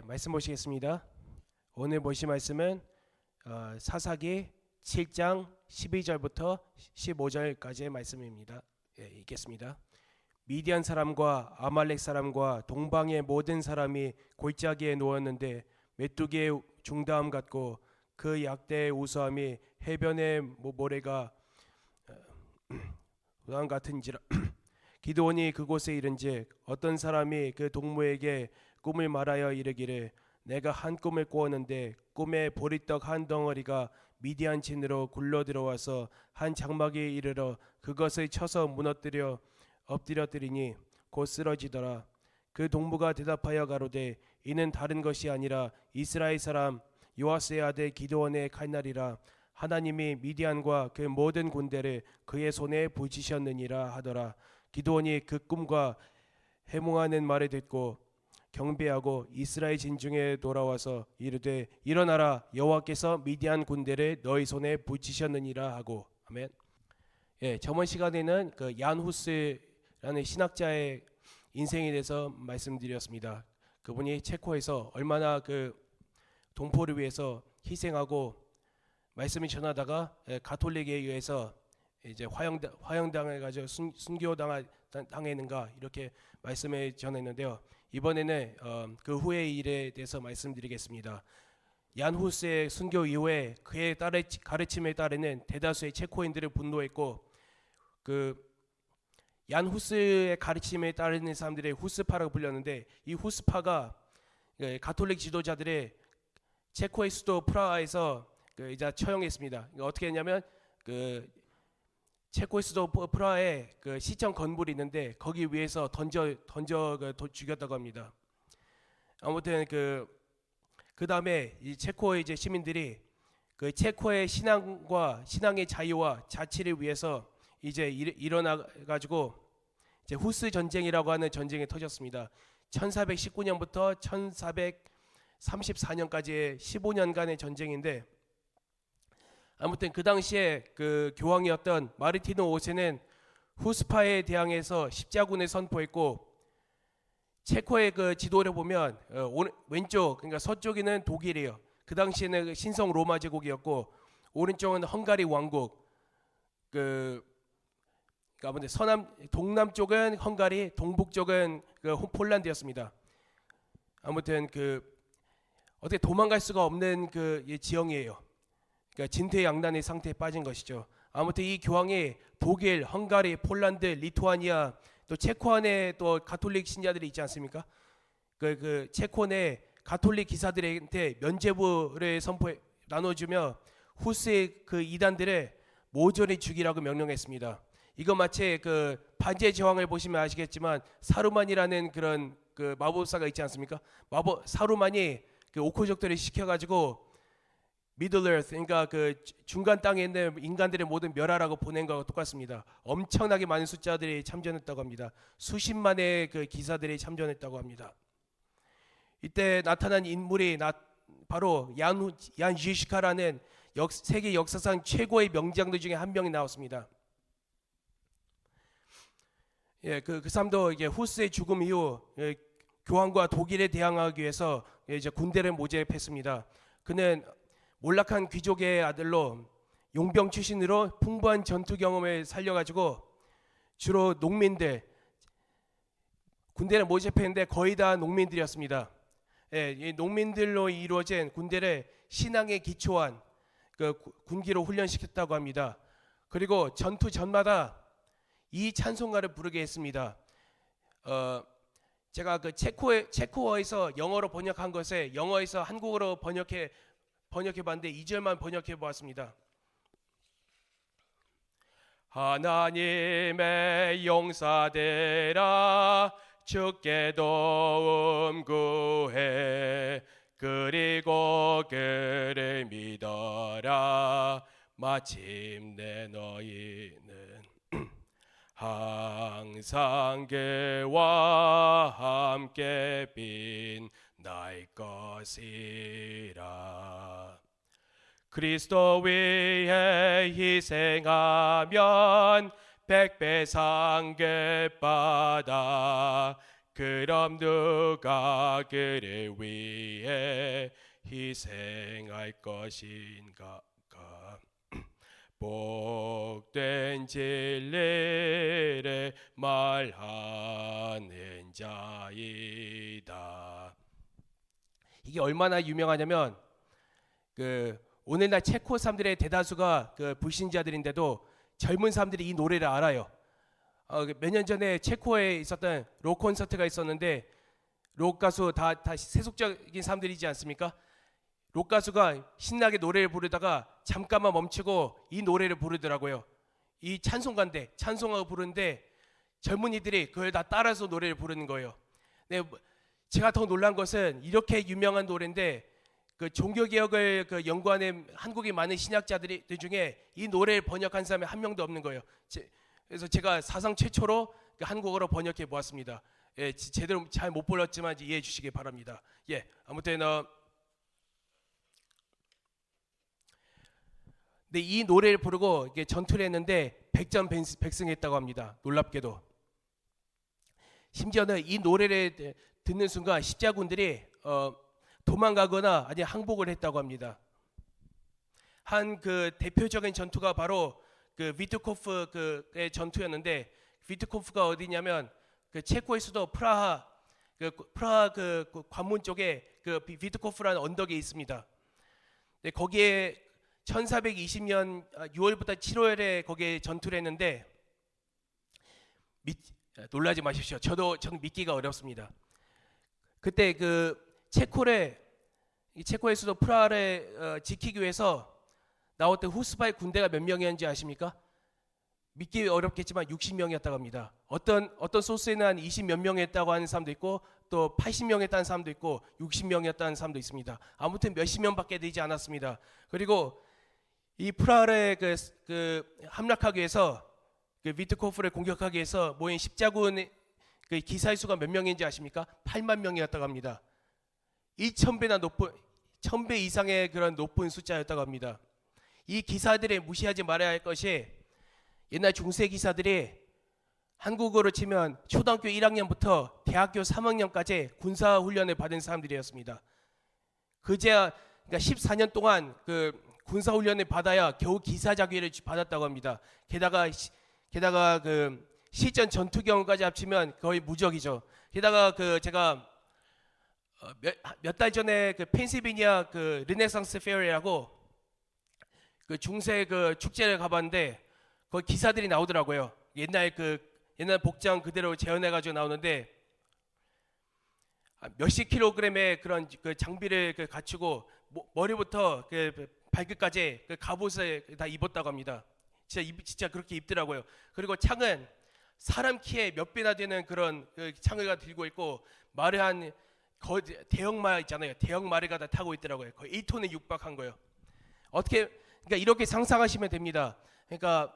말씀 보시겠습니다. 오늘 보실 말씀은 사사기 7장 12절부터 15절까지의 말씀입니다. 읽겠습니다. 미디안 사람과 아말렉 사람과 동방의 모든 사람이 골짜기에 누웠는데 메뚜기의 중다음 같고 그 약대의 우수함이 해변의 모래가 우상 같은지라. 기드온이 그곳에 이른즉 어떤 사람이 그 동무에게 꿈을 말하여 이르기를 내가 한 꿈을 꾸었는데 꿈에 보리떡 한 덩어리가 미디안 진으로 굴러 들어와서 한 장막에 이르러 그것을 쳐서 무너뜨려 엎드려뜨리니 곧 쓰러지더라. 그 동무가 대답하여 가로되 이는 다른 것이 아니라 이스라엘 사람 요아스의 아들 기드온의 칼날이라. 하나님이 미디안과 그 모든 군대를 그의 손에 붙이셨느니라 하더라. 기드온이 그 꿈과 해몽하는 말을 듣고 경배하고 이스라엘 진중에 돌아와서 이르되 일어나라 여호와께서 미디안 군대를 너희 손에 붙이셨느니라 하고. 아멘. 저번 시간에는 그 얀후스라는 신학자의 인생에 대해서 말씀드렸습니다. 그분이 체코에서 얼마나 그 동포를 위해서 희생하고 말씀을 전하다가 가톨릭에 의해서 이제 화형당해 가지고 순교당했는가 이렇게 말씀을 전했는데요. 이번에는 그 후의 일에 대해서 말씀드리겠습니다. 얀 후스의 순교 이후에 그의 가르침에 따르는 대다수의 체코인들을 분노했고 그 얀 후스의 가르침에 따르는 사람들의 후스파라고 불렸는데 이 후스파가 가톨릭 지도자들의 체코의 수도 프라하에서 이제 처형했습니다. 어떻게 했냐면 그 체코의 수도 프라하에 그 시청 건물이 있는데 거기 위에서 던져 죽였다고 합니다. 아무튼 그 다음에 이 체코의 이제 시민들이 그 체코의 신앙의 자유와 자치를 위해서 이제 일어나 가지고 이제 후스 전쟁이라고 하는 전쟁이 터졌습니다. 1419년부터 1434년까지의 15년간의 전쟁인데 아무튼 그 당시에 그 교황이었던 마르티노 5세는 후스파에 대항해서 십자군을 선포했고 체코의 그 지도를 보면 왼쪽 그러니까 서쪽에는 독일이에요. 그 당시에는 신성 로마 제국이었고 오른쪽은 헝가리 왕국. 아무튼 동남 쪽은 헝가리, 동북 쪽은 폴란드였습니다. 아무튼 어떻게 도망갈 수가 없는 지형이에요. 그러니까 진퇴양난의 상태에 빠진 것이죠. 아무튼 이 교황이 독일, 헝가리, 폴란드, 리투아니아 또 체코 안에 또 가톨릭 신자들이 있지 않습니까? 그 체코 내 가톨릭 기사들한테 면죄부를 나눠주며 후스의 그 이단들을 모조리 죽이라고 명령했습니다. 이거 마치 그 반지의 제왕을 보시면 아시겠지만 사루만이라는 그런 그 마법사가 있지 않습니까? 사루만이 그 오코족들을 시켜가지고 미들 에arth 그러니까 그 중간 땅에 있는 인간들의 모든 멸하라고 보낸 거와 똑같습니다. 엄청나게 많은 숫자들이 참전했다고 합니다. 수십만의 그 기사들이 참전했다고 합니다. 이때 나타난 인물이 바로 얀 지시카라는 세계 역사상 최고의 명장들 중에 한 명이 나왔습니다. 그 사람도 이제 후스의 죽음 이후 교황과 독일에 대항하기 위해서 이제 군대를 모집했습니다. 그는 몰락한 귀족의 아들로 용병 출신으로 풍부한 전투 경험을 살려가지고 주로 농민들 군대를 모집했는데 거의 다 농민들이었습니다. 이 농민들로 이루어진 군대를 신앙에 기초한 그 군기로 훈련시켰다고 합니다. 그리고 전투 전마다 이 찬송가를 부르게 했습니다. 제가 그 체코어에서 영어로 번역한 것에 영어에서 한국어로 번역해 봤는데 2절만 번역해 보았습니다. 하나님의 용사들아 주께 도움 구해 그리고 그를 믿어라 마침내 너희는 항상 그와 함께 빛날 것이라. 그리스도 위해 희생하면 백배 상급받아 그럼 누가 그를 위해 희생할 것인가? 복된 진리를 말하는 자이다. 이게 얼마나 유명하냐면 오늘날 체코 사람들의 대다수가 불신자들인데도 젊은 사람들이 이 노래를 알아요. 몇 년 전에 체코에 있었던 록 콘서트가 있었는데 록 가수 다 세속적인 사람들이지 않습니까? 록 가수가 신나게 노래를 부르다가 잠깐만 멈추고 이 노래를 부르더라고요. 이 찬송가인데 찬송하고 부르는데 젊은이들이 그걸 다 따라서 노래를 부르는 거예요. 네, 제가 더 놀란 것은 이렇게 유명한 노래인데 종교개혁을 연구하는 한국의 많은 신학자들 중에 이 노래를 번역한 사람이 한 명도 없는 거예요. 그래서 제가 사상 최초로 한국어로 번역해 보았습니다. 예, 제대로 잘 못 불렀지만 이해해 주시기 바랍니다. 예, 아무튼 근데 이 노래를 부르고 이게 전투를 했는데 100전 100승했다고 합니다. 놀랍게도. 심지어는 이 노래를 듣는 순간 십자군들이 도망가거나 아니 항복을 했다고 합니다. 한 대표적인 전투가 바로 위트코프의 전투였는데 위트코프가 어디냐면 체코의 수도 프라하 관문 쪽에 위트코프라는 언덕에 있습니다. 네, 거기에 1420년 6월부터 7월에 거기에 전투를 했는데 놀라지 마십시오. 저는 믿기가 어렵습니다. 그때 체코의 수도 프라하를 지키기 위해서 나왔던 후스파의 군대가 몇 명이었는지 아십니까? 믿기 어렵겠지만 60명이었다고 합니다. 어떤 소스에는 한 20몇 명이었다고 하는 사람도 있고 또 80명이었다는 사람도 있고 60명이었다는 사람도 있습니다. 아무튼 몇십 명밖에 되지 않았습니다. 그리고 이 프라하를 함락하기 위해서 위트코프를 공격하기 위해서 모인 십자군 기사의 수가 몇 명인지 아십니까? 8만 명이었다고 합니다. 1000배 이상의 그런 높은 숫자였다고 합니다. 이 기사들이 무시하지 말아야 할 것이 옛날 중세 기사들이 한국어로 치면 초등학교 1학년부터 대학교 3학년까지 군사 훈련을 받은 사람들이었습니다. 그러니까 14년 동안 군사 훈련을 받아야 겨우 기사 자격을 받았다고 합니다. 게다가 실전 전투 경험까지 합치면 거의 무적이죠. 게다가 제가 몇 달 전에 펜실베니아 르네상스 페어라고 중세 축제를 가봤는데 거기 기사들이 나오더라고요. 옛날 복장 그대로 재현해가지고 나오는데 몇십 킬로그램의 그런 장비를 갖추고 머리부터 발끝까지 갑옷을 다 입었다고 합니다. 진짜 그렇게 입더라고요. 그리고 창은 사람 키에 몇 배나 되는 그런 창을 들고 있고 말을 한 대형말 있잖아요. 대형말을 다 타고 있더라고요. 거의 1톤에 육박한 거예요. 그러니까 이렇게 상상하시면 됩니다. 그러니까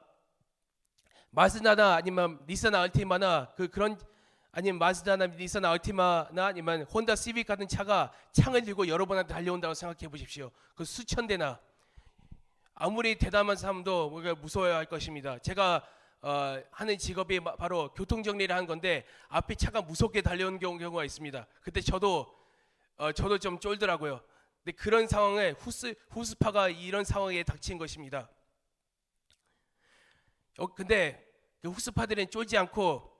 마즈다나 아니면 닛산 알티마나 아니면 마즈다나 닛산 알티마나 아니면 혼다 시빅 같은 차가 창을 들고 여러 번한테 달려온다고 생각해 보십시오. 수천 대나. 아무리 대담한 사람도 무서워할 것입니다. 제가 하는 직업이 바로 교통정리를 하는 건데 앞에 차가 무섭게 달려오는 경우가 있습니다. 그때 저도 좀 쫄더라고요. 근데 그런 상황에 후스파가 이런 상황에 닥친 것입니다. 근데 후스파들은 쫄지 않고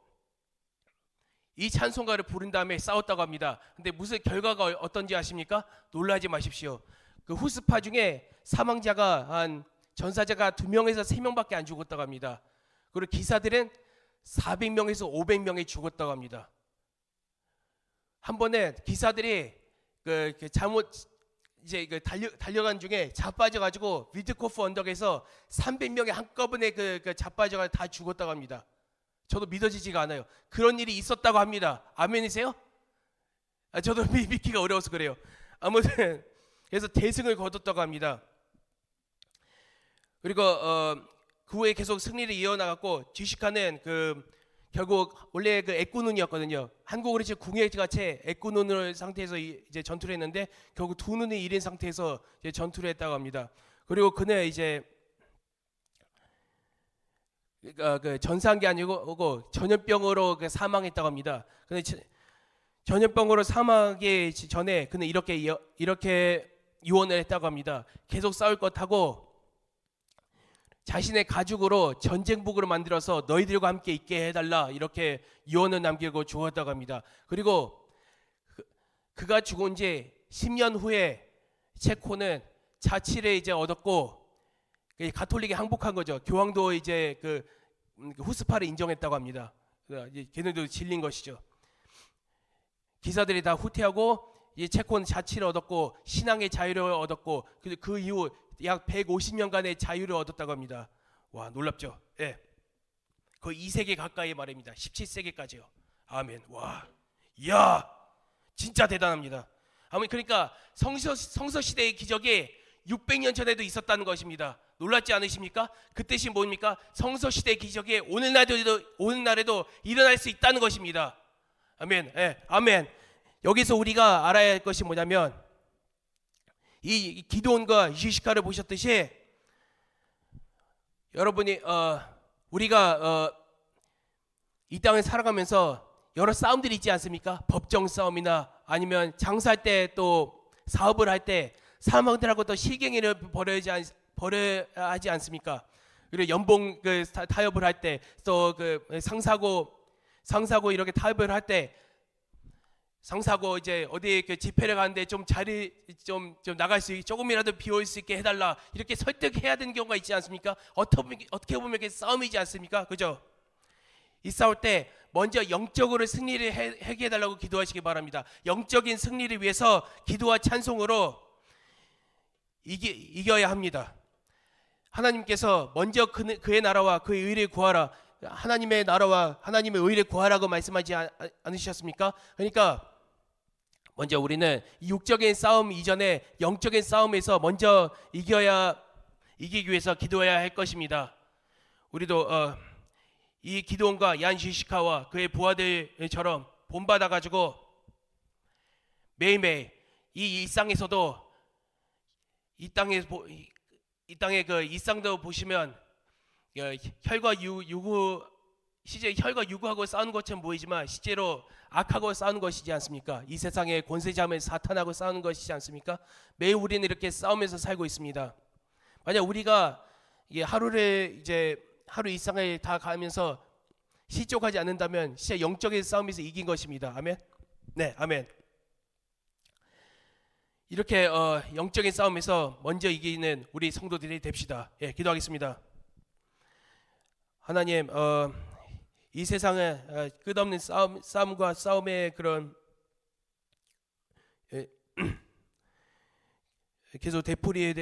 이 찬송가를 부른 다음에 싸웠다고 합니다. 근데 무슨 결과가 어떤지 아십니까? 놀라지 마십시오. 후스파 중에 전사자가 2명에서 3명밖에 안 죽었다고 합니다. 그리고 기사들은 400명에서 500명이 죽었다고 합니다. 한 번에 기사들이 잘못 달려간 중에 자빠져가지고 위트코프 언덕에서 300명이 한꺼번에 자빠져가 다 죽었다고 합니다. 저도 믿어지지가 않아요. 그런 일이 있었다고 합니다. 아멘이세요? 저도 믿기가 어려워서 그래요. 아무튼 그래서 대승을 거뒀다고 합니다. 그리고 그 후에 계속 승리를 이어나갔고 지시카는 결국 원래 애꾸눈이었거든요. 한국으로 이제 궁예같이 애꾸눈을 상태에서 이제 전투를 했는데 결국 두 눈이 잃은 상태에서 이제 전투를 했다고 합니다. 그리고 그는 이제 전사한 게 아니고 전염병으로 사망했다고 합니다. 근데 전염병으로 사망하기 전에 그는 이렇게 유언을 했다고 합니다. 계속 싸울 것 하고 자신의 가죽으로 전쟁복으로 만들어서 너희들과 함께 있게 해달라, 이렇게 유언을 남기고 죽었다고 합니다. 그리고 그가 죽은 지 10년 후에 체코는 자치를 이제 얻었고 가톨릭에 항복한 거죠. 교황도 이제 그 후스파를 인정했다고 합니다. 걔네도 질린 것이죠. 기사들이 다 후퇴하고 이 체코는 자치를 얻었고 신앙의 자유를 얻었고 그 이후 약 150년간의 자유를 얻었다고 합니다. 와, 놀랍죠? 예. 거의 2세기 가까이 말입니다. 17세기까지요. 아멘. 와, 이야, 진짜 대단합니다. 아멘. 그러니까 성서 시대의 기적이 600년 전에도 있었다는 것입니다. 놀랍지 않으십니까? 그 뜻이 뭡니까? 성서 시대의 기적이 오늘날에도 일어날 수 있다는 것입니다. 아멘. 예, 아멘. 여기서 우리가 알아야 할 것이 뭐냐면 이 기드온과 유시카를 보셨듯이 여러분이 우리가 이 땅을 살아가면서 여러 싸움들이 있지 않습니까? 법정 싸움이나 아니면 장사할 때 또 사업을 할 때 사람들하고 또 실갱이를 벌여야 하지 않습니까? 그리고 연봉 타협을 할 때 또 상사고 이렇게 타협을 할 때 상사고 이제 어디 집회를 가는데 좀 자리 좀 나갈 수 있게 조금이라도 비울 수 있게 해달라, 이렇게 설득해야 되는 경우가 있지 않습니까? 어떻게 보면 이게 싸움이지 않습니까? 그죠? 이 싸울 때 먼저 영적으로 승리를 하게 해달라고 기도하시기 바랍니다. 영적인 승리를 위해서 기도와 찬송으로 이겨야 합니다. 하나님께서 먼저 그의 나라와 그의 의를 구하라, 하나님의 나라와 하나님의 의를 구하라고 말씀하지 않으셨습니까? 그러니까 먼저 우리는 이 육적인 싸움 이전에 영적인 싸움에서 먼저 이기기 위해서 기도해야 할 것입니다. 우리도 이 기드온과 얀 유시카와 그의 부하들처럼 본받아 가지고 매일매일 이 일상에서도 이 땅의 그 일상도 보시면 혈과 유구하고 싸우는 것처럼 보이지만 실제로 악하고 싸우는 것이지 않습니까? 이 세상의 권세자면 사탄하고 싸우는 것이지 않습니까? 매일 우리는 이렇게 싸우면서 살고 있습니다. 만약 우리가 하루 일상을 다 가면서 실족하지 않는다면 진짜 영적인 싸움에서 이긴 것입니다. 아멘. 네, 아멘. 이렇게 영적인 싸움에서 먼저 이기는 우리 성도들이 됩시다. 예, 기도하겠습니다. 하나님, 이 세상에 끝없는 싸움과 싸움의 그런 계속 되풀이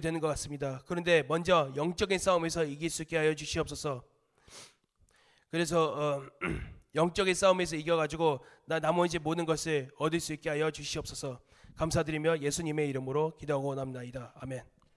되는 것 같습니다. 그런데 먼저 영적인 싸움에서 이길 수 있게 하여 주시옵소서. 그래서 영적인 싸움에서 이겨가지고 나머지 모든 것을 얻을 수 있게 하여 주시옵소서. 감사드리며 예수님의 이름으로 기도하고 남나이다. 아멘.